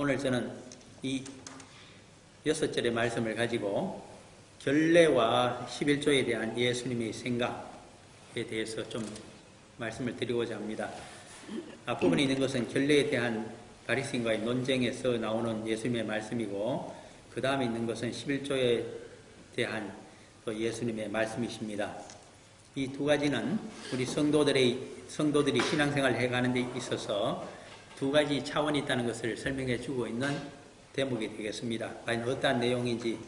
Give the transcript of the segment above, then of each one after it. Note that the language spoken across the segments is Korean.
오늘 저는 이 6절의 말씀을 가지고 결례와 11조에 대한 예수님의 생각에 대해서 좀 말씀을 드리고자 합니다. 앞부분에 있는 것은 결례에 대한 바리새인과의 논쟁에서 나오는 예수님의 말씀이고, 그 다음에 있는 것은 11조에 대한 또 예수님의 말씀이십니다. 이 두 가지는 우리 성도들이 신앙생활을 해가는 데 있어서 두 가지 차원이 있다는 것을 설명해 주고 있는 대목이 되겠습니다. 과연 어떠한 내용인지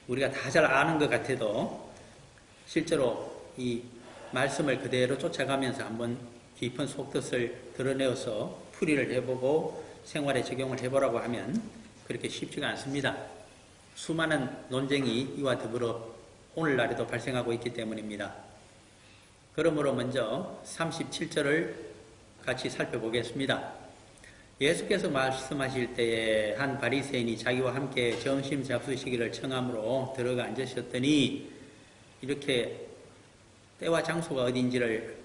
우리가 다 잘 아는 것 같아도 실제로 이 말씀을 그대로 쫓아가면서 한번 깊은 속뜻을 드러내어서 풀이를 해보고 생활에 적용을 해보라고 하면 그렇게 쉽지가 않습니다. 수많은 논쟁이 이와 더불어 오늘날에도 발생하고 있기 때문입니다. 그러므로 먼저 37절을 같이 살펴보겠습니다. 예수께서 말씀하실 때에 한 바리새인이 자기와 함께 점심 잡수시기를 청함으로 들어가 앉으셨더니, 이렇게 때와 장소가 어딘지를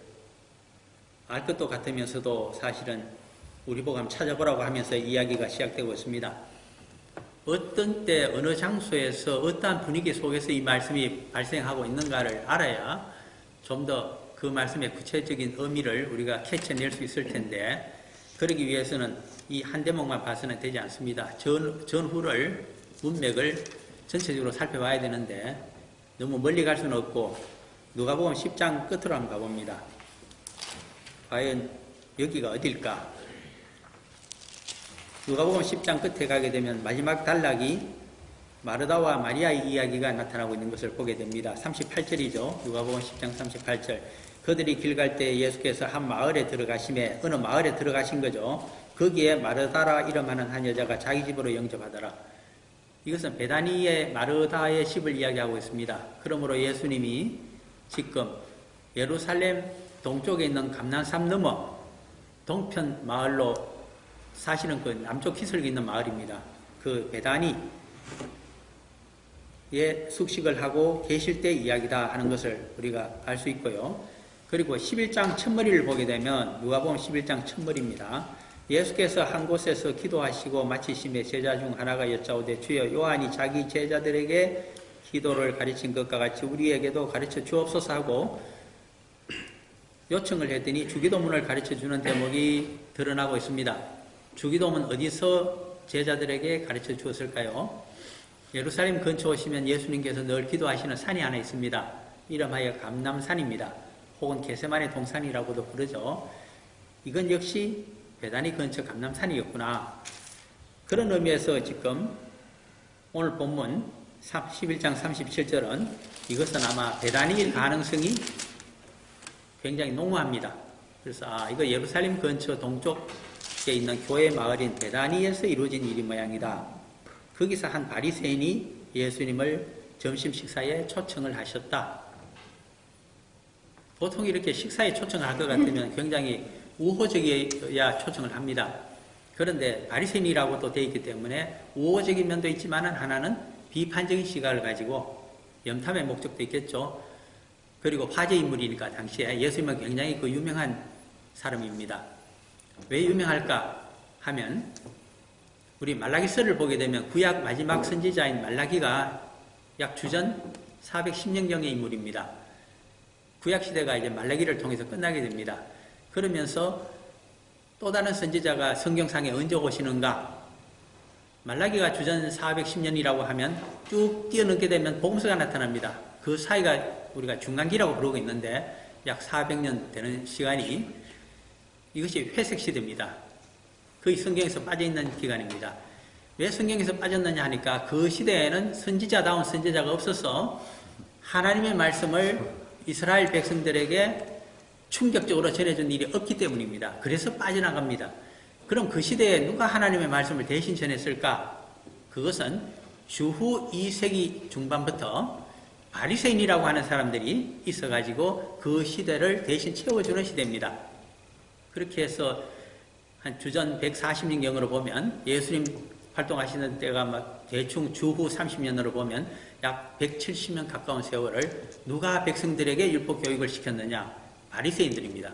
알 것도 같으면서도 사실은 우리 보고 한번 찾아보라고 하면서 이야기가 시작되고 있습니다. 어떤 때 어느 장소에서 어떠한 분위기 속에서 이 말씀이 발생하고 있는가를 알아야 좀 더 그 말씀의 구체적인 의미를 우리가 캐쳐낼 수 있을 텐데, 그러기 위해서는 이 한 대목만 봐서는 되지 않습니다. 전후를, 문맥을 전체적으로 살펴봐야 되는데 너무 멀리 갈 수는 없고 누가복음 10장 끝으로 한번 가봅니다. 과연 여기가 어딜까? 누가복음 10장 끝에 가게 되면 마지막 단락이 마르다와 마리아의 이야기가 나타나고 있는 것을 보게 됩니다. 38절이죠. 누가복음 10장 38절. 그들이 길 갈 때 예수께서 한 마을에 들어가심에, 어느 마을에 들어가신 거죠. 거기에 마르다라 이름하는 한 여자가 자기 집으로 영접하더라. 이것은 베다니의 마르다의 집을 이야기하고 있습니다. 그러므로 예수님이 지금 예루살렘 동쪽에 있는 감난산 너머 동편 마을로, 사실은 그 남쪽 기슭에 있는 마을입니다. 그 베다니에 숙식을 하고 계실 때 이야기다 하는 것을 우리가 알 수 있고요. 그리고 11장 첫머리를 보게 되면 누가복음 11장 첫머리입니다. 예수께서 한 곳에서 기도하시고 마치심에 제자 중 하나가 여짜오되, 주여, 요한이 자기 제자들에게 기도를 가르친 것과 같이 우리에게도 가르쳐 주옵소서 하고 요청을 했더니 주기도문을 가르쳐 주는 대목이 드러나고 있습니다. 주기도문 어디서 제자들에게 가르쳐 주었을까요? 예루살렘 근처 오시면 예수님께서 늘 기도하시는 산이 하나 있습니다. 이름하여 감람산입니다. 혹은 게세마네 동산이라고도 부르죠. 이건 역시 베다니 근처 감람산이었구나. 그런 의미에서 지금 오늘 본문 11장 37절은 이것은 아마 베다니일 가능성이 굉장히 농후합니다. 그래서 이거 예루살렘 근처 동쪽에 있는 교회 마을인 베다니에서 이루어진 일이 모양이다. 거기서 한 바리새인이 예수님을 점심 식사에 초청을 하셨다. 보통 이렇게 식사에 초청을 할 것 같으면 굉장히 우호적이어야 초청을 합니다. 그런데 바리새인이라고 되어 있기 때문에 우호적인 면도 있지만 하나는 비판적인 시각을 가지고 염탐의 목적도 있겠죠. 그리고 화제 인물이니까 당시에 예수님은 굉장히 그 유명한 사람입니다. 왜 유명할까 하면 우리 말라기서를 보게 되면 구약 마지막 선지자인 말라기가 약 주전 410년경의 인물입니다. 구약 시대가 이제 말라기를 통해서 끝나게 됩니다. 그러면서 또 다른 선지자가 성경상에 언제 오시는가? 말라기가 주전 410년이라고 하면 쭉 뛰어넘게 되면 복음서가 나타납니다. 그 사이가 우리가 중간기라고 부르고 있는데 약 400년 되는 시간이, 이것이 회색 시대입니다. 거의 성경에서 빠져있는 기간입니다. 왜 성경에서 빠졌느냐 하니까 그 시대에는 선지자다운 선지자가 없어서 하나님의 말씀을 이스라엘 백성들에게 충격적으로 전해준 일이 없기 때문입니다. 그래서 빠져나갑니다. 그럼 그 시대에 누가 하나님의 말씀을 대신 전했을까? 그것은 주후 2세기 중반부터 바리새인이라고 하는 사람들이 있어가지고 그 시대를 대신 채워주는 시대입니다. 그렇게 해서 한 주전 140년경으로 보면 예수님 활동하시는 때가 막 대충 주후 30년으로 보면 약 170년 가까운 세월을 누가 백성들에게 율법 교육을 시켰느냐? 바리새인들입니다.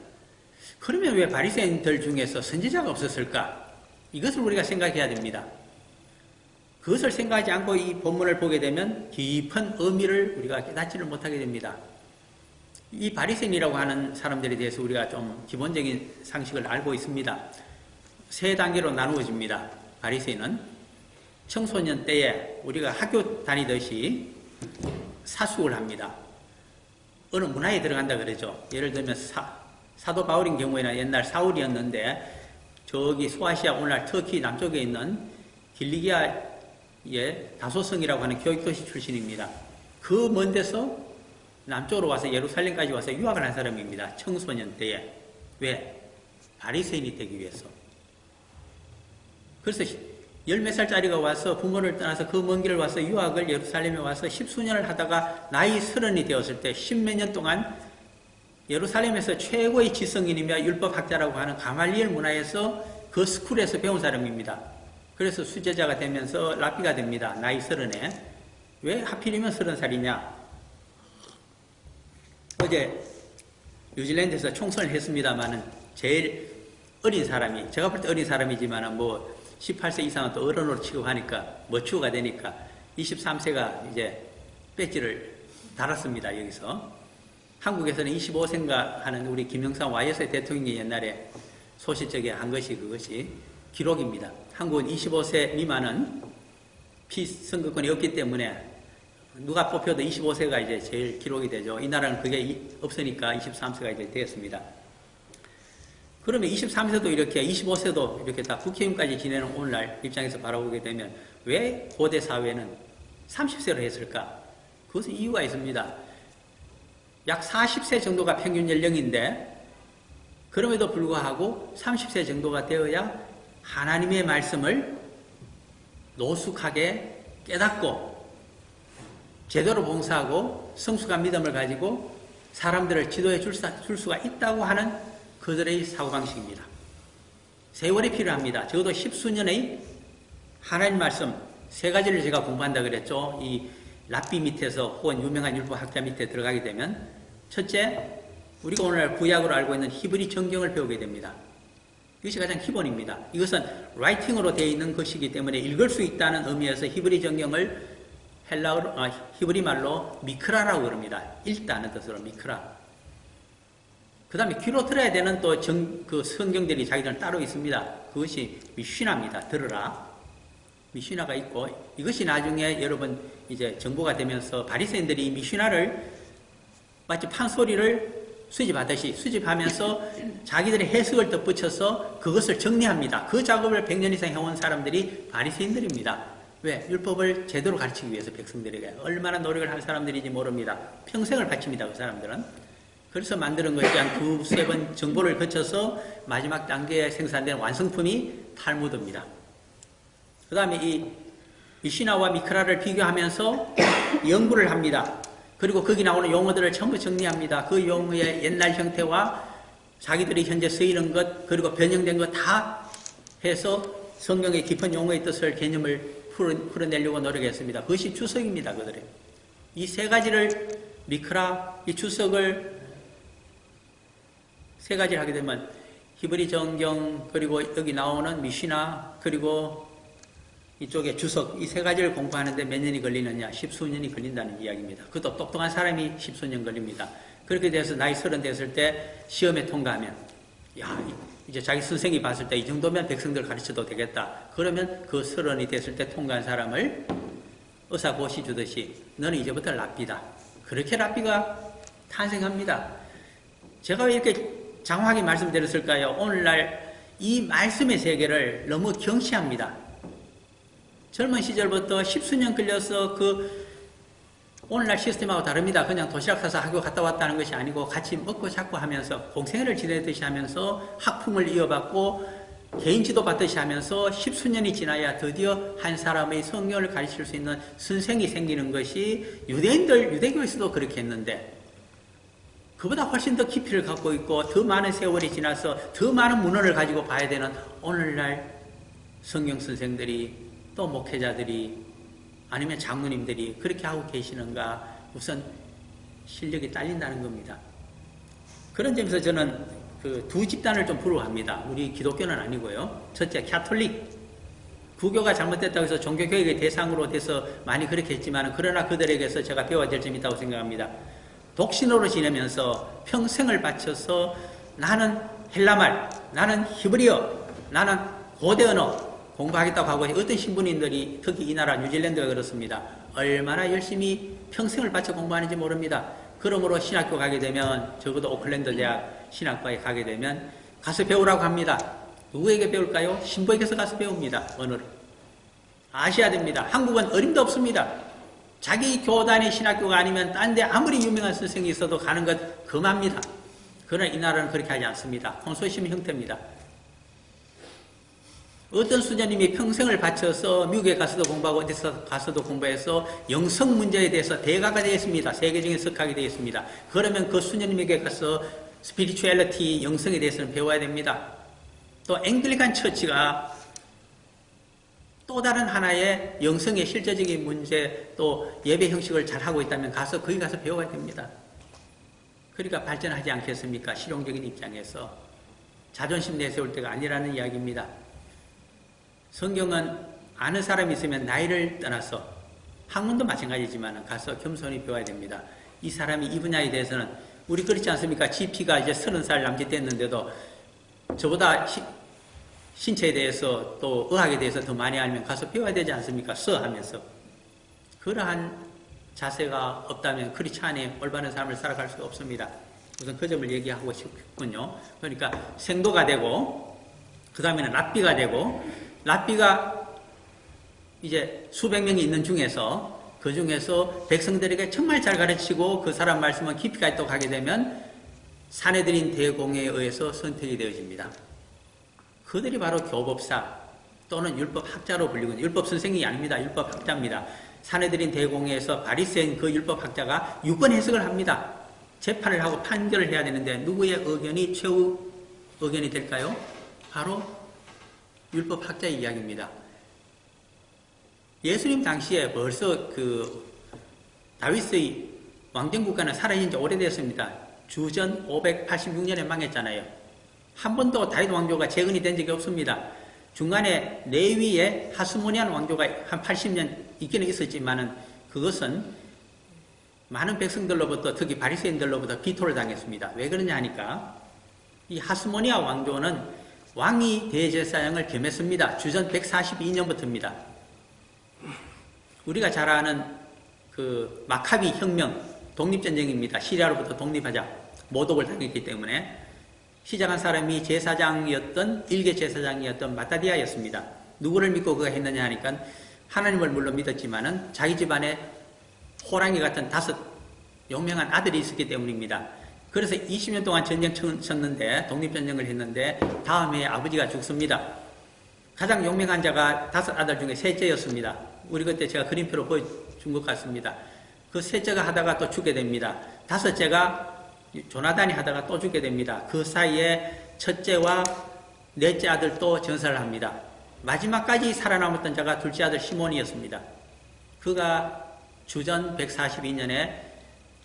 그러면 왜 바리새인들 중에서 선지자가 없었을까? 이것을 우리가 생각해야 됩니다. 그것을 생각하지 않고 이 본문을 보게 되면 깊은 의미를 우리가 깨닫지를 못하게 됩니다. 이 바리새인이라고 하는 사람들에 대해서 우리가 좀 기본적인 상식을 알고 있습니다. 세 단계로 나누어집니다. 바리새인은 청소년 때에 우리가 학교 다니듯이 사숙을 합니다. 어느 문화에 들어간다 그러죠. 예를 들면 사도 바울인 경우에는 옛날 사울이었는데 저기 소아시아 오늘날 터키 남쪽에 있는 길리기아의 다소성이라고 하는 교육도시 출신입니다. 그 먼 데서 남쪽으로 와서 예루살렘까지 와서 유학을 한 사람입니다. 청소년 때에. 왜? 바리새인이 되기 위해서. 그래서 열몇 살짜리가 와서 부모를 떠나서 그 먼 길을 와서 유학을 예루살렘에 와서 십수년을 하다가 나이 30이 되었을 때 십몇 년 동안 예루살렘에서 최고의 지성인이며 율법학자라고 하는 가말리엘 문화에서 그 스쿨에서 배운 사람입니다. 그래서 수제자가 되면서 랍비가 됩니다. 나이 30에. 왜 하필이면 30살이냐? 어제 뉴질랜드에서 총선을 했습니다만은 제일 어린 사람이, 제가 볼 때 어린 사람이지만은 뭐 18세 이상은 또 어른으로 취급하니까 머추어가 되니까 23세가 이제 배지를 달았습니다. 여기서. 한국에서는 25세인가 하는 우리 김영삼 YS 대통령이 옛날에 소시적에 한 것이 그것이 기록입니다. 한국은 25세 미만은 피선거권이 없기 때문에 누가 뽑혀도 25세가 이제 제일 기록이 되죠. 이 나라는 그게 없으니까 23세가 이제 되었습니다. 그러면 23세도 이렇게 25세도 이렇게 다 국회의원까지 지내는 오늘날 입장에서 바라보게 되면 왜 고대 사회는 30세로 했을까? 그것은 이유가 있습니다. 약 40세 정도가 평균 연령인데 그럼에도 불구하고 30세 정도가 되어야 하나님의 말씀을 노숙하게 깨닫고 제대로 봉사하고 성숙한 믿음을 가지고 사람들을 지도해 줄 수가 있다고 하는 그들의 사고방식입니다. 세월이 필요합니다. 적어도 10수년의 하나님 말씀 세 가지를 제가 공부한다 그랬죠. 이 랍비 밑에서 혹은 유명한 율법학자 밑에 들어가게 되면 첫째, 우리가 오늘 구약으로 알고 있는 히브리 정경을 배우게 됩니다. 이것이 가장 기본입니다. 이것은 라이팅으로 되어 있는 것이기 때문에 읽을 수 있다는 의미에서 히브리 정경을 히브리 말로 미크라라고 그럽니다. 읽다는 뜻으로 미크라. 그 다음에 귀로 들어야 되는 또 그 성경들이 자기들은 따로 있습니다. 그것이 미시나입니다. 들으라. 미시나가 있고 이것이 나중에 여러분 이제 정보가 되면서 바리새인들이 미시나를 마치 판소리를 수집하듯이 수집하면서 자기들의 해석을 덧붙여서 그것을 정리합니다. 그 작업을 100년 이상 해온 사람들이 바리새인들입니다. 왜? 율법을 제대로 가르치기 위해서 백성들에게 얼마나 노력을 한 사람들인지 모릅니다. 평생을 바칩니다. 그 사람들은. 그래서 만드는 것이 한 두세 번 정보를 거쳐서 마지막 단계에 생산된 완성품이 탈무드입니다. 그 다음에 이 미시나와 미크라를 비교하면서 연구를 합니다. 그리고 거기 나오는 용어들을 전부 정리합니다. 그 용어의 옛날 형태와 자기들이 현재 쓰이는 것 그리고 변형된 것 다 해서 성경의 깊은 용어의 뜻을 개념을 풀어내려고 노력했습니다. 그것이 주석입니다. 그들의. 이 세 가지를 미크라, 이 주석을 세 가지를 하게 되면 히브리 정경 그리고 여기 나오는 미시나 그리고 이쪽에 주석 이 세 가지를 공부하는데 몇 년이 걸리느냐? 10수년이 걸린다는 이야기입니다. 그것도 똑똑한 사람이 10수년 걸립니다. 그렇게 돼서 나이 30 됐을 때 시험에 통과하면 야 이제 자기 선생이 봤을 때 이 정도면 백성들 가르쳐도 되겠다. 그러면 그 30이 됐을 때 통과한 사람을 의사고시 주듯이 너는 이제부터 랍비다. 그렇게 랍비가 탄생합니다. 제가 왜 이렇게 장황하게 말씀드렸을까요? 오늘날 이 말씀의 세계를 너무 경시합니다. 젊은 시절부터 10수년 걸려서 오늘날 시스템하고 다릅니다. 그냥 도시락 사서 학교 갔다 왔다는 것이 아니고 같이 먹고 자고 하면서 공생애를 지내듯이 하면서 학품을 이어받고 개인 지도 받듯이 하면서 10수년이 지나야 드디어 한 사람의 성경을 가르칠 수 있는 선생이 생기는 것이 유대교에서도 그렇게 했는데 그보다 훨씬 더 깊이를 갖고 있고 더 많은 세월이 지나서 더 많은 문헌을 가지고 봐야 되는 오늘날 성경 선생들이 또 목회자들이 아니면 장로님들이 그렇게 하고 계시는가 우선 실력이 딸린다는 겁니다. 그런 점에서 저는 그 두 집단을 좀 부러워합니다. 우리 기독교는 아니고요. 첫째, 캐톨릭. 부교가 잘못됐다고 해서 종교교육의 대상으로 돼서 많이 그렇게 했지만 그러나 그들에게서 제가 배워야 될 점이 있다고 생각합니다. 독신으로 지내면서 평생을 바쳐서 나는 헬라말, 나는 히브리어, 나는 고대 언어 공부하겠다고 하고 어떤 신부님들이 특히 이 나라 뉴질랜드가 그렇습니다. 얼마나 열심히 평생을 바쳐 공부하는지 모릅니다. 그러므로 신학교 가게 되면 적어도 오클랜드 대학 신학과에 가게 되면 가서 배우라고 합니다. 누구에게 배울까요? 신부에게서 가서 배웁니다. 언어를. 아셔야 됩니다. 한국은 어림도 없습니다. 자기 교단의 신학교가 아니면 딴 데 아무리 유명한 선생이 있어도 가는 것 금합니다. 그러나 이 나라는 그렇게 하지 않습니다. 콘소시엄 형태입니다. 어떤 수녀님이 평생을 바쳐서 미국에 가서도 공부하고 어디서 가서도 공부해서 영성 문제에 대해서 대가가 되었습니다. 세계적인 석학이 되었습니다. 그러면 그 수녀님에게 가서 스피리추얼리티, 영성에 대해서는 배워야 됩니다. 또 앵글리칸 처치가 또 다른 하나의 영성의 실제적인 문제 또 예배 형식을 잘하고 있다면 거기 가서 배워야 됩니다. 그러니까 발전하지 않겠습니까? 실용적인 입장에서 자존심 내세울 때가 아니라는 이야기입니다. 성경은 아는 사람이 있으면 나이를 떠나서 학문도 마찬가지지만 가서 겸손히 배워야 됩니다. 이 사람이 이 분야에 대해서는 우리 그렇지 않습니까? GP가 이제 30살 남짓 됐는데도 저보다 신체에 대해서 또 의학에 대해서 더 많이 알면 가서 배워야 되지 않습니까? 하면서 그러한 자세가 없다면 크리스찬의 올바른 삶을 살아갈 수가 없습니다. 우선 그 점을 얘기하고 싶군요. 그러니까 생도가 되고 그 다음에는 랍비가 되고 랍비가 이제 수백 명이 있는 중에서 그 중에서 백성들에게 정말 잘 가르치고 그 사람 말씀은 깊이까지 또 가게 되면 사내들인 대공에 의해서 선택이 되어집니다. 그들이 바로 교법사 또는 율법학자로 불리고 율법 선생이 아닙니다. 율법학자입니다. 사내들인 대공회에서 바리새인 그 율법학자가 유권 해석을 합니다. 재판을 하고 판결을 해야 되는데 누구의 의견이 최후 의견이 될까요? 바로 율법학자의 이야기입니다. 예수님 당시에 벌써 그 다윗의 왕정국가는 사라진 지 오래되었습니다. 주전 586년에 망했잖아요. 한 번도 다윗 왕조가 재건이 된 적이 없습니다. 중간에 레위의 하스모니안 왕조가 한 80년 있기는 있었지만은 그것은 많은 백성들로부터 특히 바리새인들로부터 비토를 당했습니다. 왜 그러냐 하니까 이 하스모니아 왕조는 왕이 대제사장을 겸했습니다. 주전 142년부터입니다. 우리가 잘 아는 그 마카비 혁명, 독립전쟁입니다. 시리아로부터 독립하자 모독을 당했기 때문에 시작한 사람이 제사장이었던 일개 제사장이었던 마따디아였습니다. 누구를 믿고 그가 했느냐 하니까 하나님을 물론 믿었지만은 자기 집안에 호랑이 같은 5 용맹한 아들이 있었기 때문입니다. 그래서 20년 동안 전쟁 쳤는데 독립전쟁을 했는데 다음에 아버지가 죽습니다. 가장 용맹한 자가 5 아들 중에 셋째였습니다. 우리 그때 제가 그림표로 보여준 것 같습니다. 그 셋째가 하다가 또 죽게 됩니다. 5째가 조나단이 하다가 또 죽게 됩니다. 그 사이에 첫째와 넷째 아들도 전사를 합니다. 마지막까지 살아남았던 자가 둘째 아들 시몬이었습니다. 그가 주전 142년에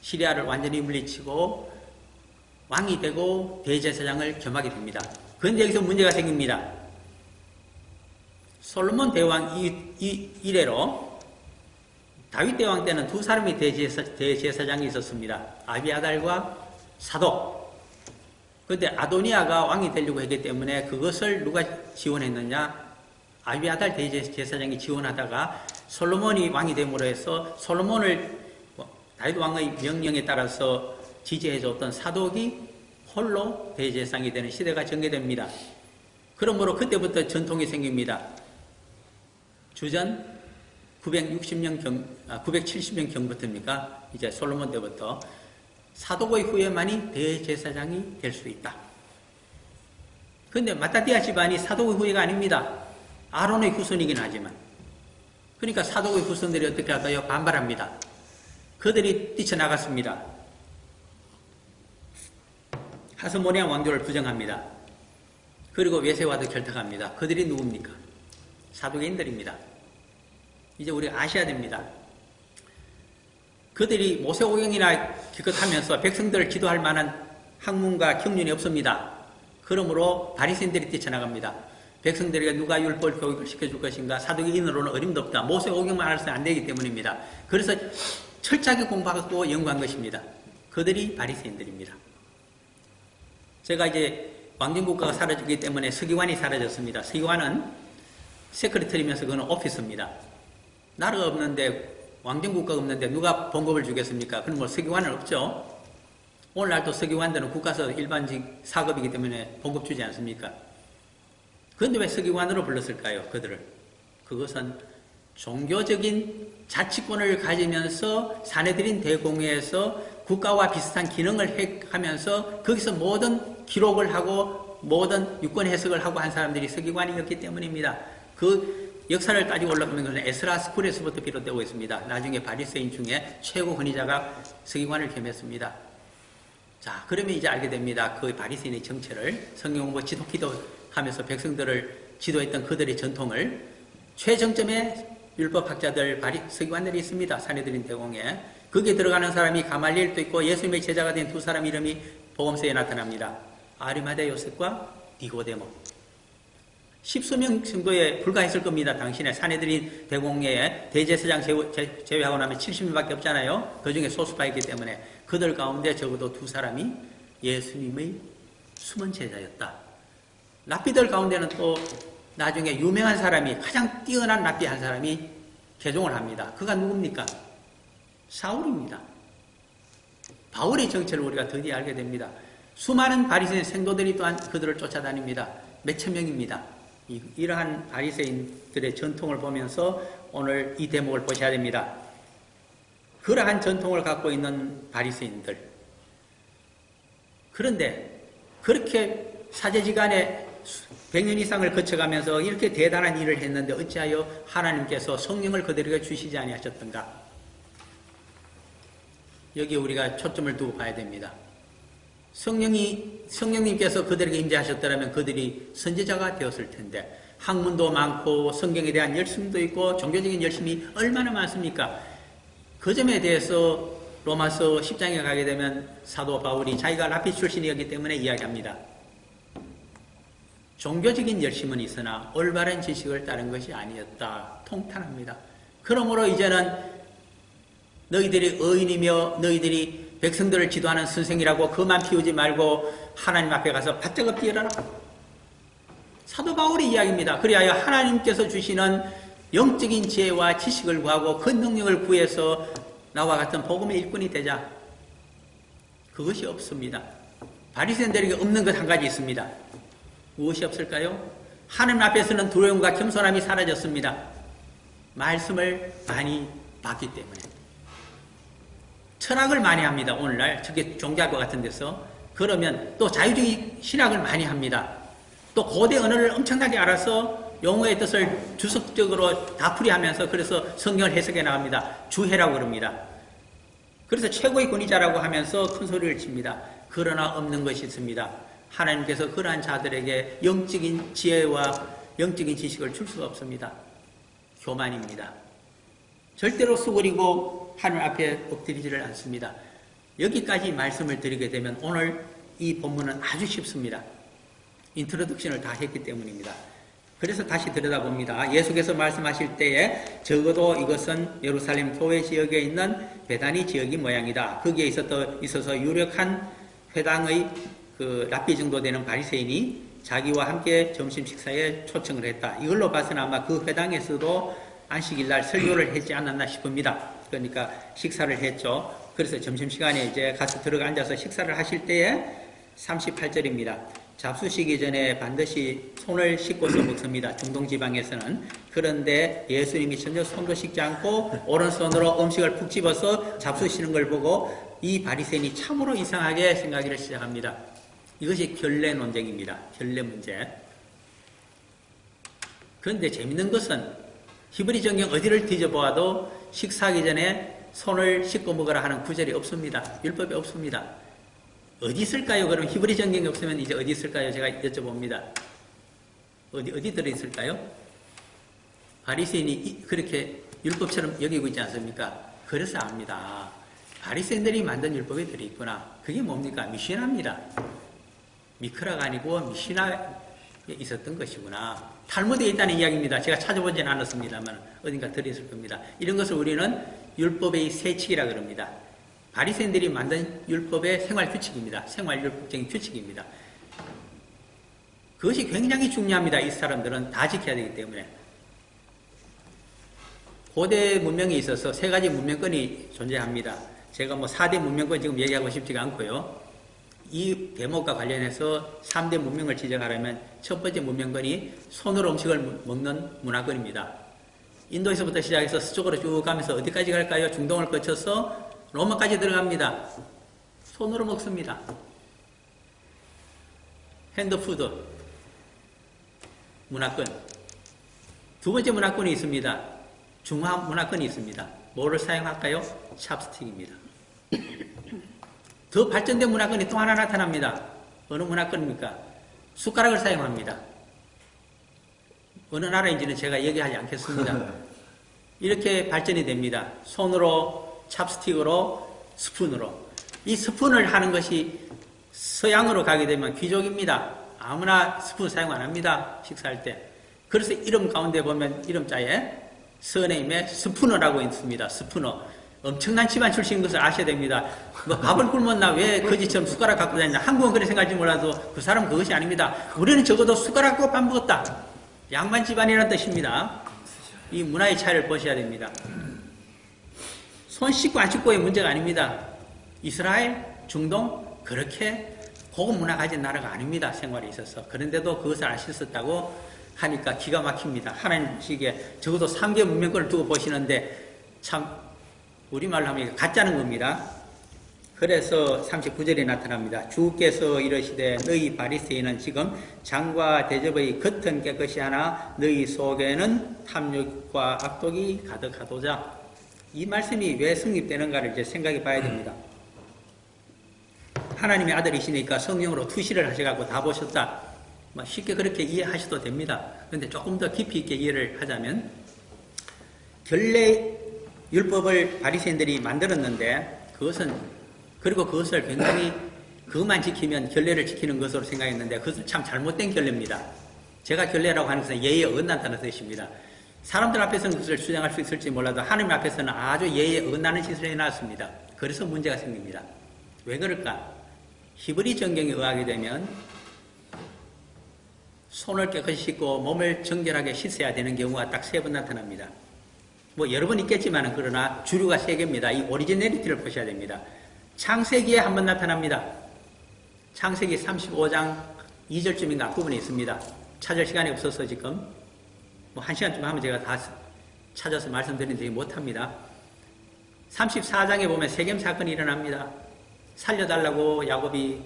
시리아를 완전히 물리치고 왕이 되고 대제사장을 겸하게 됩니다. 그런데 여기서 문제가 생깁니다. 솔로몬 대왕 이래로 다윗 대왕 때는 2 사람이 대제사장이 있었습니다. 아비아달과 사독. 그런데 아도니아가 왕이 되려고 했기 때문에 그것을 누가 지원했느냐? 아비아달 대제사장이 지원하다가 솔로몬이 왕이 됨으로 해서 솔로몬을 다윗 왕의 명령에 따라서 지지해줬던 사독이 홀로 대제사장이 되는 시대가 전개됩니다. 그러므로 그때부터 전통이 생깁니다. 주전 970년 경부터입니까? 이제 솔로몬 때부터 사독의 후예만이 대제사장이 될 수 있다. 그런데 마따디아 집안이 사독의 후예가 아닙니다. 아론의 후손이긴 하지만. 그러니까 사독의 후손들이 어떻게 할까요? 반발합니다. 그들이 뛰쳐나갔습니다. 하스모니아 왕조를 부정합니다. 그리고 외세와도 결탁합니다. 그들이 누굽니까? 사두개인들입니다. 이제 우리가 아셔야 됩니다. 그들이 모세오경이나 기껏하면서 백성들을 기도할 만한 학문과 경륜이 없습니다. 그러므로 바리새인들이 뛰쳐나갑니다. 백성들에게 누가 율법 교육을 시켜줄 것인가? 사두개인으로는 어림도 없다. 모세 오경만 알아서는 안 되기 때문입니다. 그래서 철저하게 공부하고 연구한 것입니다. 그들이 바리새인들입니다. 제가 이제 왕정국가가 사라졌기 때문에 서기관이 사라졌습니다. 서기관은 세크리터리면서 그건 오피스입니다. 나라가 없는데 왕정국가가 없는데 누가 봉급을 주겠습니까? 그럼 뭐 서기관은 없죠. 오늘날도 서기관들은 국가서 일반직 사급이기 때문에 봉급 주지 않습니까? 그런데 왜 서기관으로 불렀을까요? 그들을. 그것은 종교적인 자치권을 가지면서 사내들인 대공회에서 국가와 비슷한 기능을 하면서 거기서 모든 기록을 하고 모든 유권 해석을 하고 한 사람들이 서기관이었기 때문입니다. 그 역사를 따지고 올라가면 그는 에스라 스쿨에서부터 비롯되고 있습니다. 나중에 바리새인 중에 최고 권위자가 서기관을 겸했습니다. 자, 그러면 이제 알게 됩니다. 그 바리새인의 정체를 성경 공부 지도기도 하면서 백성들을 지도했던 그들의 전통을 최정점에 율법학자들, 서기관들이 있습니다. 사내들인 대공에. 거기에 들어가는 사람이 가말리엘도 있고 예수님의 제자가 된 두 사람 이름이 복음서에 나타납니다. 아리마대 요셉과 니고데모. 십수명 정도에 불과했을 겁니다. 당신의 사내들인 대공회에 대제사장 제외하고 나면 70명밖에 없잖아요. 그 중에 소수파이기 때문에 그들 가운데 적어도 두 사람이 예수님의 숨은 제자였다. 랍비들 가운데는 또 나중에 유명한 사람이 가장 뛰어난 랍비 한 사람이 개종을 합니다. 그가 누굽니까? 사울입니다. 바울의 정체를 우리가 드디어 알게 됩니다. 수많은 바리새인 생도들이 또한 그들을 쫓아다닙니다. 몇천 명입니다. 이러한 바리새인들의 전통을 보면서 오늘 이 대목을 보셔야 됩니다. 그러한 전통을 갖고 있는 바리새인들. 그런데 그렇게 사제지간에 100년 이상을 거쳐가면서 이렇게 대단한 일을 했는데 어찌하여 하나님께서 성령을 그들에게 주시지 아니하셨던가? 여기 우리가 초점을 두고 봐야 됩니다. 성령님께서 그들에게 임재하셨더라면 그들이 선지자가 되었을 텐데 학문도 많고 성경에 대한 열심도 있고 종교적인 열심이 얼마나 많습니까? 그 점에 대해서 로마서 10장에 가게 되면 사도 바울이 자기가 랍비 출신이었기 때문에 이야기합니다. 종교적인 열심은 있으나 올바른 지식을 따른 것이 아니었다. 통탄합니다. 그러므로 이제는 너희들이 의인이며 너희들이 백성들을 지도하는 선생이라고 그만 피우지 말고 하나님 앞에 가서 바짝 엎드려라. 사도 바울의 이야기입니다. 그리하여 하나님께서 주시는 영적인 지혜와 지식을 구하고 그 능력을 구해서 나와 같은 복음의 일꾼이 되자. 그것이 없습니다. 바리새인들에게 없는 것 한 가지 있습니다. 무엇이 없을까요? 하나님 앞에서는 두려움과 겸손함이 사라졌습니다. 말씀을 많이 봤기 때문에. 철학을 많이 합니다. 오늘날 특히 종교학과 같은 데서. 그러면 또 자유주의 신학을 많이 합니다. 또 고대 언어를 엄청나게 알아서 용어의 뜻을 주석적으로 다 풀이하면서 그래서 성경을 해석해 나갑니다. 주해라고 그럽니다. 그래서 최고의 권위자라고 하면서 큰 소리를 칩니다. 그러나 없는 것이 있습니다. 하나님께서 그러한 자들에게 영적인 지혜와 영적인 지식을 줄 수가 없습니다. 교만입니다. 절대로 수그리고 하늘 앞에 엎드리지를 않습니다. 여기까지 말씀을 드리게 되면 오늘 이 본문은 아주 쉽습니다. 인트로덕션을 다 했기 때문입니다. 그래서 다시 들여다봅니다. 예수께서 말씀하실 때에 적어도 이것은 예루살렘 교회 지역에 있는 베다니 지역이 모양이다. 거기에 있어서 유력한 회당의 그 랍비 정도 되는 바리새인이 자기와 함께 점심 식사에 초청을 했다. 이걸로 봐서는 아마 그 회당에서도 안식일날 설교를 했지 않았나 싶습니다. 그러니까 식사를 했죠. 그래서 점심시간에 이제 가서 들어가 앉아서 식사를 하실 때에 38절입니다. 잡수시기 전에 반드시 손을 씻고서 먹습니다. 중동지방에서는. 그런데 예수님이 전혀 손도 씻지 않고 오른손으로 음식을 푹 집어서 잡수시는 걸 보고 이 바리새인이 참으로 이상하게 생각하기를 시작합니다. 이것이 결례 논쟁입니다. 결례 문제. 그런데 재밌는 것은 히브리 정경 어디를 뒤져보아도 식사하기 전에 손을 씻고 먹으라 하는 구절이 없습니다. 율법이 없습니다. 어디 있을까요? 그럼 히브리 정경이 없으면 이제 어디 있을까요? 제가 여쭤봅니다. 어디 들어있을까요? 바리새인이 그렇게 율법처럼 여기고 있지 않습니까? 그래서 압니다. 바리새인들이 만든 율법이 들어있구나. 그게 뭡니까? 미시나입니다. 미크라가 아니고 미시나에 있었던 것이구나. 탈무드에 있다는 이야기입니다. 제가 찾아보지는 않았습니다만 어딘가 들어있을 겁니다. 이런 것을 우리는 율법의 세칙이라 그럽니다. 바리새인들이 만든 율법의 생활규칙입니다. 생활율법적인 규칙입니다. 그것이 굉장히 중요합니다. 이 사람들은 다 지켜야 되기 때문에. 고대 문명에 있어서 세 가지 문명권이 존재합니다. 제가 뭐 4대 문명권 지금 얘기하고 싶지가 않고요. 이 대목과 관련해서 3대 문명을 지적하려면 첫 번째 문명권이 손으로 음식을 먹는 문화권입니다. 인도에서부터 시작해서 서쪽으로 쭉 가면서 어디까지 갈까요? 중동을 거쳐서 로마까지 들어갑니다. 손으로 먹습니다. 핸드푸드 문화권. 두 번째 문화권이 있습니다. 중화 문화권이 있습니다. 뭐를 사용할까요? 찹스틱입니다. 더 발전된 문화권이 또 하나 나타납니다. 어느 문화권입니까? 숟가락을 사용합니다. 어느 나라인지는 제가 얘기하지 않겠습니다. 이렇게 발전이 됩니다. 손으로, 찹스틱으로, 스푼으로. 이 스푼을 하는 것이 서양으로 가게 되면 귀족입니다. 아무나 스푼 사용 안 합니다. 식사할 때. 그래서 이름 가운데 보면 이름자에 서네임에 스푸너라고 있습니다. 스푸너. 엄청난 집안 출신인 것을 아셔야 됩니다. 뭐 밥을 굶었나 왜 거지처럼 숟가락 갖고 다니냐. 한국은 그렇게 생각할지 몰라도 그 사람은 그것이 아닙니다. 우리는 적어도 숟가락 갖고 밥 먹었다. 양반 집안이라는 뜻입니다. 이 문화의 차이를 보셔야 됩니다. 손 씻고 안 씻고의 문제가 아닙니다. 이스라엘, 중동 그렇게 고급 문화 가진 나라가 아닙니다. 생활에 있어서. 그런데도 그것을 안 씻었다고 하니까 기가 막힙니다. 하나님식에 적어도 3개 문명권을 두고 보시는데 참 우리말로 하면 가짜는 겁니다. 그래서 39절에 나타납니다. 주께서 이르시되 너희 바리새인은 지금 장과 대접의 겉은 깨끗이 하나 너희 속에는 탐욕과 악독이 가득하도다. 이 말씀이 왜 성립되는가를 이제 생각해 봐야 됩니다. 하나님의 아들이시니까 성령으로 투시를 하셔갖고 다 보셨다. 쉽게 그렇게 이해하셔도 됩니다. 그런데 조금 더 깊이 있게 이해를 하자면 결례 율법을 바리새인들이 만들었는데 그리고 그것을 굉장히 그것만 지키면 결례를 지키는 것으로 생각했는데 그것은 참 잘못된 결례입니다. 제가 결례라고 하는 것은 예의에 어긋난다는 뜻입니다. 사람들 앞에서는 그것을 주장할 수 있을지 몰라도 하나님 앞에서는 아주 예의에 어긋나는 짓을 해놨습니다. 그래서 문제가 생깁니다. 왜 그럴까? 히브리 정경에 의하게 되면 손을 깨끗이 씻고 몸을 정결하게 씻어야 되는 경우가 딱 3번 나타납니다. 뭐 여러 번 있겠지만 그러나 주류가 3개입니다. 이 오리지널리티를 보셔야 됩니다. 창세기에 한 번 나타납니다. 창세기 35장 2절쯤인가 앞부분에 있습니다. 찾을 시간이 없어서 지금 뭐 1시간쯤 하면 제가 다 찾아서 말씀드리는데 못합니다. 34장에 보면 세겜 사건이 일어납니다. 살려달라고 야곱이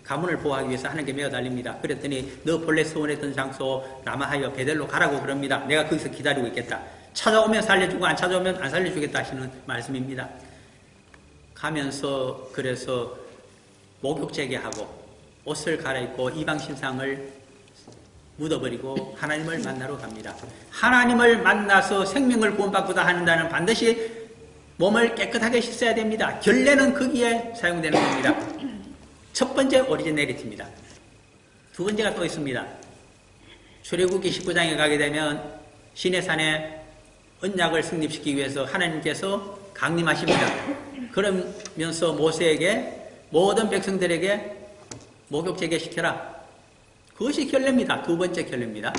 가문을 보호하기 위해서 하나님께 매어 달립니다. 그랬더니 너 본래 서원했던 장소 라마하여 베델로 가라고 그럽니다. 내가 거기서 기다리고 있겠다. 찾아오면 살려주고 안 찾아오면 안 살려주겠다 하시는 말씀입니다. 가면서 그래서 목욕제계하고 옷을 갈아입고 이방신상을 묻어버리고 하나님을 만나러 갑니다. 하나님을 만나서 생명을 구원받고자 하는다는 반드시 몸을 깨끗하게 씻어야 됩니다. 결례는 거기에 사용되는 겁니다. 첫 번째 오리지널리티입니다. 두 번째가 또 있습니다. 출애굽기 19장에 가게 되면 시내산에 언약을 성립시키기 위해서 하나님께서 강림하십니다. 그러면서 모세에게 모든 백성들에게 목욕제계 시켜라. 그것이 결례입니다. 두 번째 결례입니다.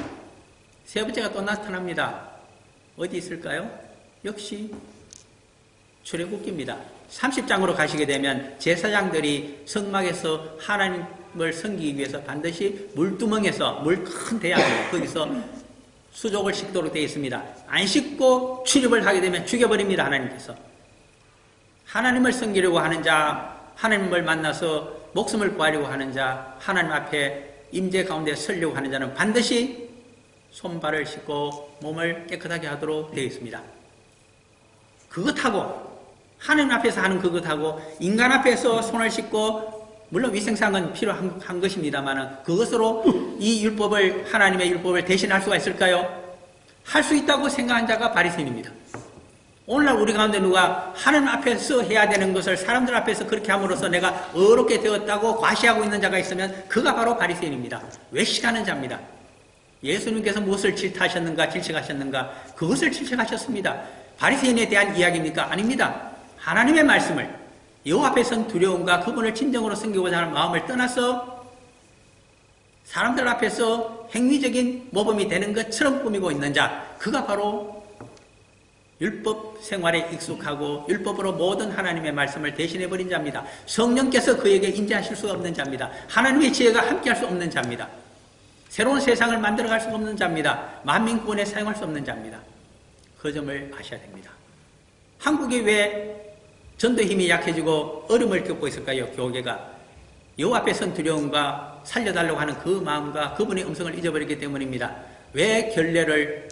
세 번째가 또 나타납니다. 어디 있을까요? 역시 출애굽기입니다. 30장으로 가시게 되면 제사장들이 성막에서 하나님을 섬기기 위해서 반드시 물두멍에서 물 큰 대양에 거기서 수족을 씻도록 되어 있습니다. 안 씻고 출입을 하게 되면 죽여버립니다. 하나님께서. 하나님을 섬기려고 하는 자, 하나님을 만나서 목숨을 구하려고 하는 자, 하나님 앞에 임재 가운데 서려고 하는 자는 반드시 손발을 씻고 몸을 깨끗하게 하도록 되어 있습니다. 그것하고 하나님 앞에서 하는 그것하고 인간 앞에서 손을 씻고 물론 위생상은 필요한 것입니다만 그것으로 이 율법을 하나님의 율법을 대신할 수가 있을까요? 할 수 있다고 생각한 자가 바리새인입니다. 오늘날 우리 가운데 누가 하나님 앞에서 해야 되는 것을 사람들 앞에서 그렇게 함으로써 내가 어렵게 되었다고 과시하고 있는 자가 있으면 그가 바로 바리새인입니다. 외식하는 자입니다. 예수님께서 무엇을 질타하셨는가 질책하셨는가 그것을 질책하셨습니다. 바리새인에 대한 이야기입니까? 아닙니다. 하나님의 말씀을 여호와 앞에선 두려움과 그분을 진정으로 섬기고자 하는 마음을 떠나서 사람들 앞에서 행위적인 모범이 되는 것처럼 꾸미고 있는 자, 그가 바로 율법 생활에 익숙하고 율법으로 모든 하나님의 말씀을 대신해버린 자입니다. 성령께서 그에게 인지하실 수 없는 자입니다. 하나님의 지혜가 함께할 수 없는 자입니다. 새로운 세상을 만들어갈 수 없는 자입니다. 만민구원에 사용할 수 없는 자입니다. 그 점을 아셔야 됩니다. 한국이 왜 전도의 힘이 약해지고 어려움을 겪고 있을까요? 교계가 여호와 앞에 선 두려움과 살려달라고 하는 그 마음과 그분의 음성을 잊어버렸기 때문입니다. 왜 결례를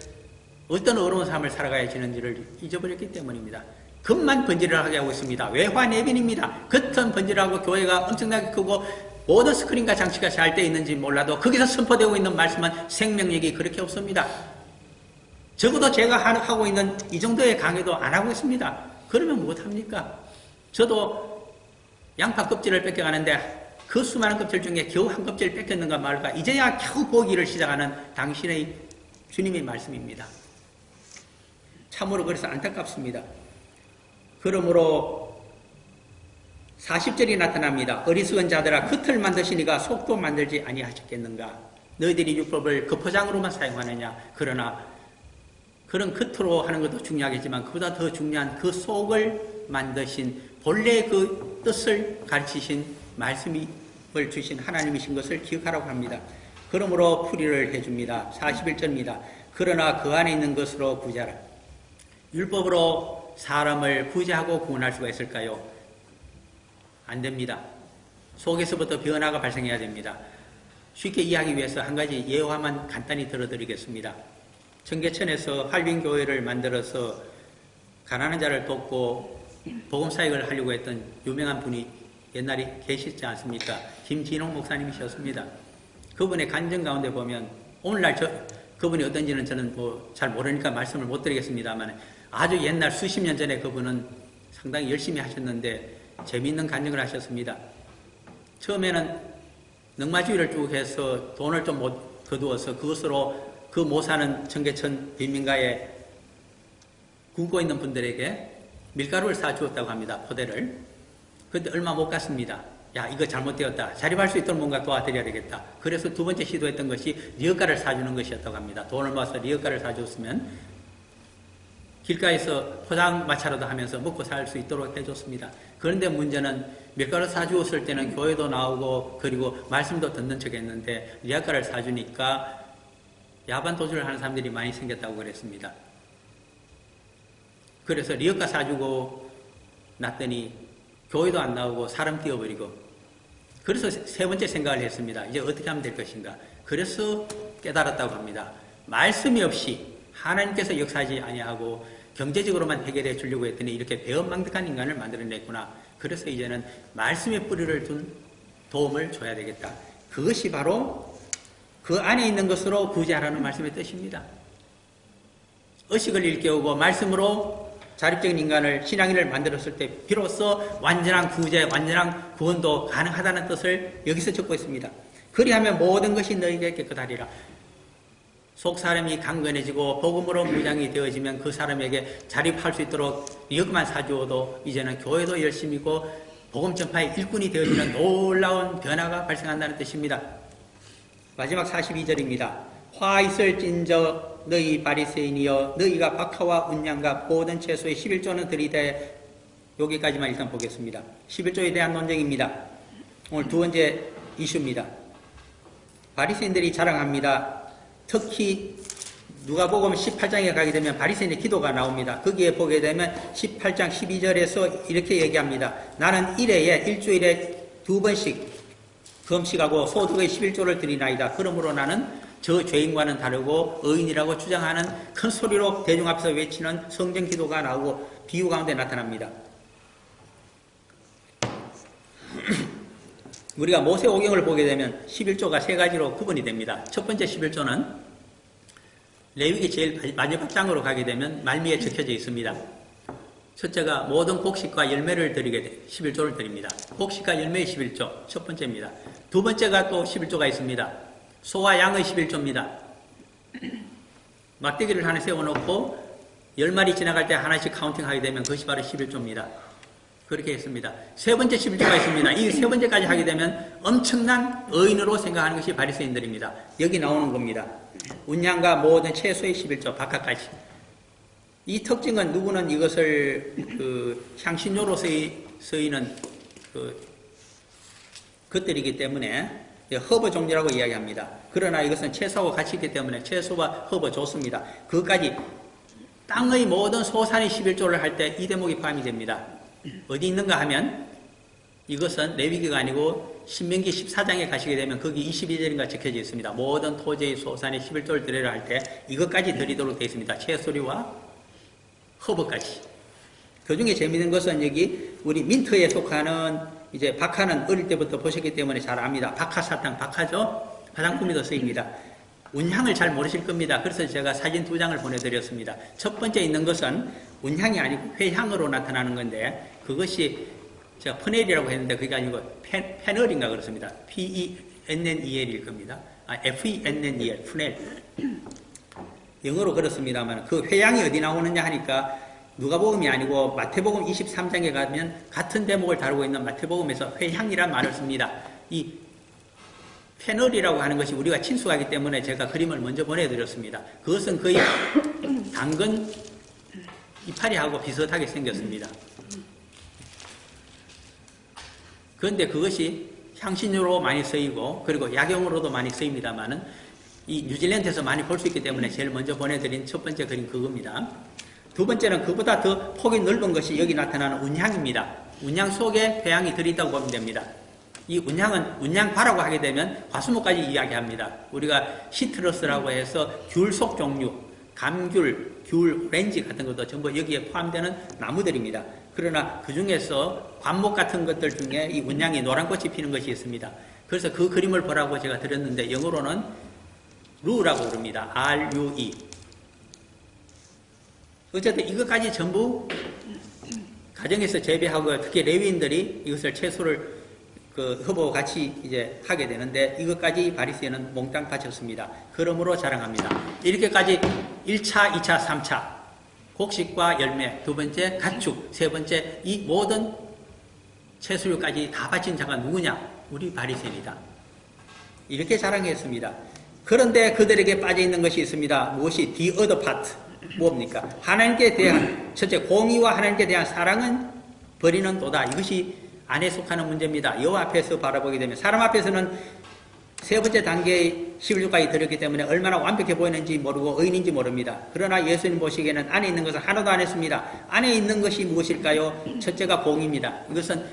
어떤 어려운 삶을 살아가야 지는지를 잊어버렸기 때문입니다. 겉만 번지르르하게 하고 있습니다. 외화내빈입니다. 겉은 번지르르하고 교회가 엄청나게 크고 모든 스크린과 장치가 잘 되어 있는지 몰라도 거기서 선포되고 있는 말씀은 생명력이 그렇게 없습니다. 적어도 제가 하고 있는 이 정도의 강의도 안 하고 있습니다. 그러면 못합니까? 저도 양파 껍질을 뺏겨가는데 그 수많은 껍질 중에 겨우 한 껍질 뺏겼는가 말까 이제야 겨우 보기를 시작하는 당신의 주님의 말씀입니다. 참으로 그래서 안타깝습니다. 그러므로 40절이 나타납니다. 어리석은 자들아 겉을 만드시니가 속도 만들지 아니하셨겠는가. 너희들이 율법을 그 포장으로만 사용하느냐. 그러나 그런 겉으로 하는 것도 중요하겠지만 그보다 더 중요한 그 속을 만드신 본래 그 뜻을 가르치신 말씀을 주신 하나님이신 것을 기억하라고 합니다. 그러므로 풀이를 해줍니다. 41절입니다. 그러나 그 안에 있는 것으로 구제하라. 율법으로 사람을 구제하고 구원할 수가 있을까요? 안 됩니다. 속에서부터 변화가 발생해야 됩니다. 쉽게 이해하기 위해서 한 가지 예화만 간단히 들어드리겠습니다. 청계천에서 할빈교회를 만들어서 가난한 자를 돕고 복음사역을 하려고 했던 유명한 분이 옛날에 계시지 않습니까? 김진홍 목사님이셨습니다. 그분의 간증 가운데 보면 오늘날 그분이 어떤지는 저는 잘 모르니까 말씀을 못 드리겠습니다만 아주 옛날 수십 년 전에 그분은 상당히 열심히 하셨는데 재미있는 간증을 하셨습니다. 처음에는 넉마주의를 쭉 해서 돈을 좀 못 거두어서 그것으로 그 못 사는 청계천 빈민가에 굶고 있는 분들에게 밀가루를 사주었다고 합니다. 포대를. 그런데 얼마 못 갔습니다. 야, 이거 잘못되었다. 자립할 수 있도록 뭔가 도와드려야 되겠다. 그래서 두 번째 시도했던 것이 리어가를 사주는 것이었다고 합니다. 돈을 모아서 리어가를 사줬으면 길가에서 포장마차라도 하면서 먹고 살 수 있도록 해줬습니다. 그런데 문제는 밀가루 사주었을 때는 교회도 나오고 그리고 말씀도 듣는 척 했는데 리어가를 사주니까 야반 도주를 하는 사람들이 많이 생겼다고 그랬습니다. 그래서 리어가 사주고 났더니 교회도 안 나오고 사람 띄워버리고 그래서 세 번째 생각을 했습니다. 이제 어떻게 하면 될 것인가. 그래서 깨달았다고 합니다. 말씀이 없이 하나님께서 역사하지 아니하고 경제적으로만 해결해 주려고 했더니 이렇게 배은망덕한 인간을 만들어냈구나. 그래서 이제는 말씀의 뿌리를 둔 도움을 줘야 되겠다. 그것이 바로 그 안에 있는 것으로 구제하라는 말씀의 뜻입니다. 의식을 일깨우고 말씀으로 자립적인 인간을 신앙인을 만들었을 때 비로소 완전한 구제, 완전한 구원도 가능하다는 뜻을 여기서 적고 있습니다. 그리하면 모든 것이 너희에게 깨끗하리라. 속 사람이 강건해지고 복음으로 무장이 되어지면 그 사람에게 자립할 수 있도록 이것만 사주어도 이제는 교회도 열심이고 복음 전파의 일꾼이 되어지는 놀라운 변화가 발생한다는 뜻입니다. 마지막 42절입니다. 화 있을진저 너희 바리새인이여 너희가 박하와 운양과 모든 채소의 11조는 들이대. 여기까지만 일단 보겠습니다. 11조에 대한 논쟁입니다. 오늘 두 번째 이슈입니다. 바리새인들이 자랑합니다. 특히 누가복음 18장에 가게 되면 바리새인의 기도가 나옵니다. 거기에 보게 되면 18장 12절에서 이렇게 얘기합니다. 나는 일주일에 2번씩 금식하고 소득의 11조를 드리나이다. 그러므로 나는 저 죄인과는 다르고 의인이라고 주장하는 큰 소리로 대중 앞에서 외치는 성전 기도가 나오고 비유 가운데 나타납니다. 우리가 모세오경을 보게 되면 11조가 세 가지로 구분이 됩니다. 첫 번째 11조는 레위기 제일 마지막 장으로 가게 되면 말미에 적혀져 있습니다. 첫째가 모든 곡식과 열매를 드리게 11조를 드립니다. 곡식과 열매의 11조 첫 번째입니다. 두 번째가 또 11조가 있습니다. 소와 양의 11조입니다. 막대기를 하나 세워놓고 10마리 지나갈 때 하나씩 카운팅하게 되면 그것이 바로 11조입니다. 그렇게 했습니다. 세 번째 11조가 있습니다. 이 세 번째까지 하게 되면 엄청난 의인으로 생각하는 것이 바리새인들입니다. 여기 나오는 겁니다. 운양과 모든 채소의 11조, 박하까지. 이 특징은 누구는 이것을 향신료로 쓰이는 것들이기 때문에 허브 종류라고 이야기합니다. 그러나 이것은 채소하고 같이 있기 때문에 채소와 허브 좋습니다. 그것까지 땅의 모든 소산의 11조를 할 때 이 대목이 포함이 됩니다. 어디 있는가 하면 이것은 레위기가 아니고 신명기 14장에 가시게 되면 거기 22절인가 적혀져 있습니다. 모든 토지의 소산의 11조를 드리라 할 때 이것까지 드리도록 되어 있습니다. 채소류와 허브까지. 그 중에 재미있는 것은 여기 우리 민트에 속하는 이제 박하는 어릴 때부터 보셨기 때문에 잘 압니다. 박하사탕, 박하죠? 화장품에도 쓰입니다. 운향을 잘 모르실 겁니다. 그래서 제가 사진 2장을 보내드렸습니다. 첫 번째 있는 것은 운향이 아니고 회향으로 나타나는 건데 그것이 제가 퍼넬이라고 했는데 그게 아니고 페널인가 그렇습니다. P-E-N-N-E-L일 겁니다. F-E-N-N-E-L, 푸넬. 영어로 그렇습니다만 그 회향이 어디 나오느냐 하니까 누가복음이 아니고 마태복음 23장에 가면 같은 대목을 다루고 있는 마태복음에서 회향이란 말을 씁니다. 이 페널이라고 하는 것이 우리가 친숙하기 때문에 제가 그림을 먼저 보내드렸습니다. 그것은 거의 당근 이파리하고 비슷하게 생겼습니다. 그런데 그것이 향신료로 많이 쓰이고 그리고 약용으로도 많이 쓰입니다만은 이 뉴질랜드에서 많이 볼 수 있기 때문에 제일 먼저 보내드린 첫 번째 그림 그겁니다. 두 번째는 그보다 더 폭이 넓은 것이 여기 나타나는 운향입니다. 운향 속에 회향이 들어있다고 보면 됩니다. 이 운향은 운향과라고 하게 되면 과수목까지 이야기합니다. 우리가 시트러스라고 해서 귤속 종류, 감귤, 귤, 오렌지 같은 것도 전부 여기에 포함되는 나무들입니다. 그러나 그 중에서 관목 같은 것들 중에 이 운향이 노란 꽃이 피는 것이 있습니다. 그래서 그 그림을 보라고 제가 드렸는데 영어로는 루라고 부릅니다. R-U-E. 어쨌든 이것까지 전부 가정에서 재배하고 특히 레위인들이 이것을 채소를 허브와 같이 이제 하게 되는데 이것까지 바리새인은 몽땅 바쳤습니다. 그러므로 자랑합니다. 이렇게까지 1차, 2차, 3차 곡식과 열매, 두 번째 가축, 세 번째 이 모든 채소류까지 다 바친 자가 누구냐? 우리 바리새인이다. 이렇게 자랑했습니다. 그런데 그들에게 빠져있는 것이 있습니다. 무엇이? The other part. 뭡니까? 하나님께 대한 첫째 공의와 하나님께 대한 사랑은 버리는 도다. 이것이 안에 속하는 문제입니다. 여호와 앞에서 바라보게 되면 사람 앞에서는 세 번째 단계의 11조까지 들었기 때문에 얼마나 완벽해 보이는지 모르고 의인인지 모릅니다. 그러나 예수님 보시기에는 안에 있는 것은 하나도 안 했습니다. 안에 있는 것이 무엇일까요? 첫째가 공의입니다. 이것은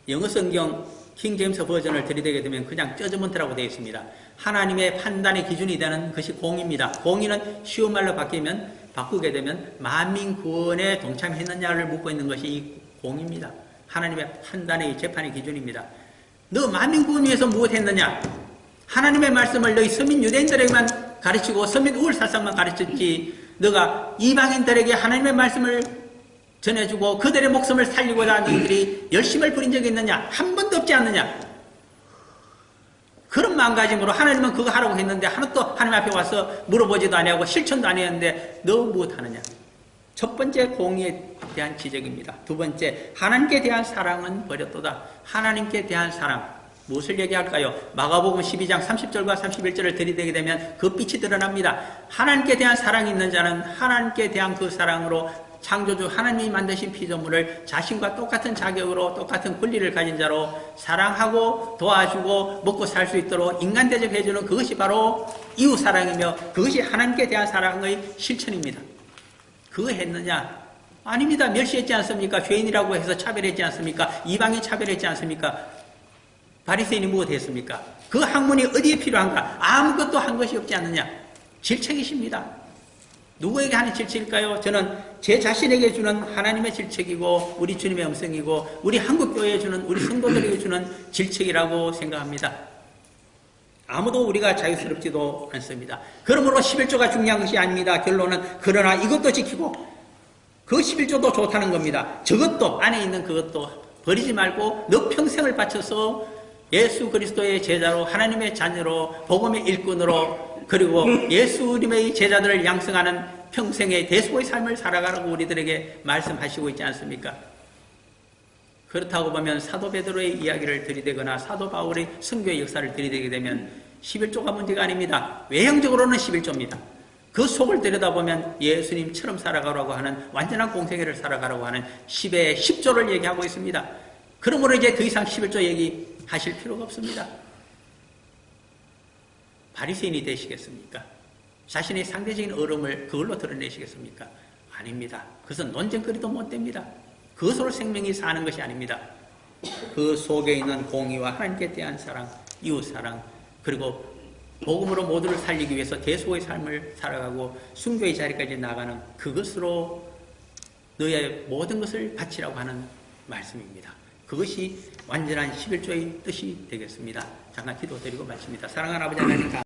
영어 성경 킹 제임스 버전을 들이대게 되면 그냥 저저먼트라고 되어 있습니다. 하나님의 판단의 기준이 되는 것이 공의입니다. 공의는 쉬운 말로 바꾸게 되면 만민 구원에 동참했느냐를 묻고 있는 것이 이 공의입니다. 하나님의 판단의 재판의 기준입니다. 너 만민 구원 위해서 무엇했느냐? 하나님의 말씀을 너희 서민 유대인들에게만 가르치고 서민 우울사상만 가르쳤지 너가 이방인들에게 하나님의 말씀을 전해주고 그들의 목숨을 살리고자 너희들이 열심을 부린 적이 있느냐? 한 번도 없지 않느냐? 그런 마음가짐으로 하나님은 그거 하라고 했는데 하나도 하나님 앞에 와서 물어보지도 아니하고 실천도 아니했는데 너 무엇하느냐? 첫 번째 공의에 대한 지적입니다. 두 번째 하나님께 대한 사랑은 버렸도다. 하나님께 대한 사랑 무엇을 얘기할까요? 마가복음 12장 30절과 31절을 들이대게 되면 그 빛이 드러납니다. 하나님께 대한 사랑이 있는 자는 하나님께 대한 그 사랑으로 창조주 하나님이 만드신 피조물을 자신과 똑같은 자격으로 똑같은 권리를 가진 자로 사랑하고 도와주고 먹고 살 수 있도록 인간 대접해주는 그것이 바로 이웃사랑이며 그것이 하나님께 대한 사랑의 실천입니다. 그거 했느냐? 아닙니다. 멸시했지 않습니까? 죄인이라고 해서 차별했지 않습니까? 이방인 차별했지 않습니까? 바리새인이 무엇했습니까? 그 학문이 어디에 필요한가? 아무것도 한 것이 없지 않느냐? 질책이십니다. 누구에게 하는 질책일까요? 저는 제 자신에게 주는 하나님의 질책이고 우리 주님의 음성이고 우리 한국교회에 주는 우리 성도들에게 주는 질책이라고 생각합니다. 아무도 우리가 자유스럽지도 않습니다. 그러므로 11조가 중요한 것이 아닙니다. 결론은 그러나 이것도 지키고 그 11조도 좋다는 겁니다. 저것도 안에 있는 그것도 버리지 말고 너 평생을 바쳐서 예수 그리스도의 제자로 하나님의 자녀로 복음의 일꾼으로 그리고 예수님의 제자들을 양성하는 평생의 대수의 삶을 살아가라고 우리들에게 말씀하시고 있지 않습니까? 그렇다고 보면 사도 베드로의 이야기를 들이대거나 사도 바울의 선교의 역사를 들이대게 되면 11조가 문제가 아닙니다. 외형적으로는 11조입니다. 그 속을 들여다보면 예수님처럼 살아가라고 하는 완전한 공생애를 살아가라고 하는 10의 10조를 얘기하고 있습니다. 그러므로 이제 더 이상 11조 얘기하실 필요가 없습니다. 바리새인이 되시겠습니까? 자신의 상대적인 어려움을 그걸로 드러내시겠습니까? 아닙니다. 그것은 논쟁거리도 못 됩니다. 그것으로 생명이 사는 것이 아닙니다. 그 속에 있는 공의와 하나님께 대한 사랑, 이웃사랑, 그리고 복음으로 모두를 살리기 위해서 대소의 삶을 살아가고 순교의 자리까지 나가는 그것으로 너의 모든 것을 바치라고 하는 말씀입니다. 그것이 완전한 11조의 뜻이 되겠습니다. 잠깐 기도드리고 마칩니다. 사랑하는 아버지 하나님,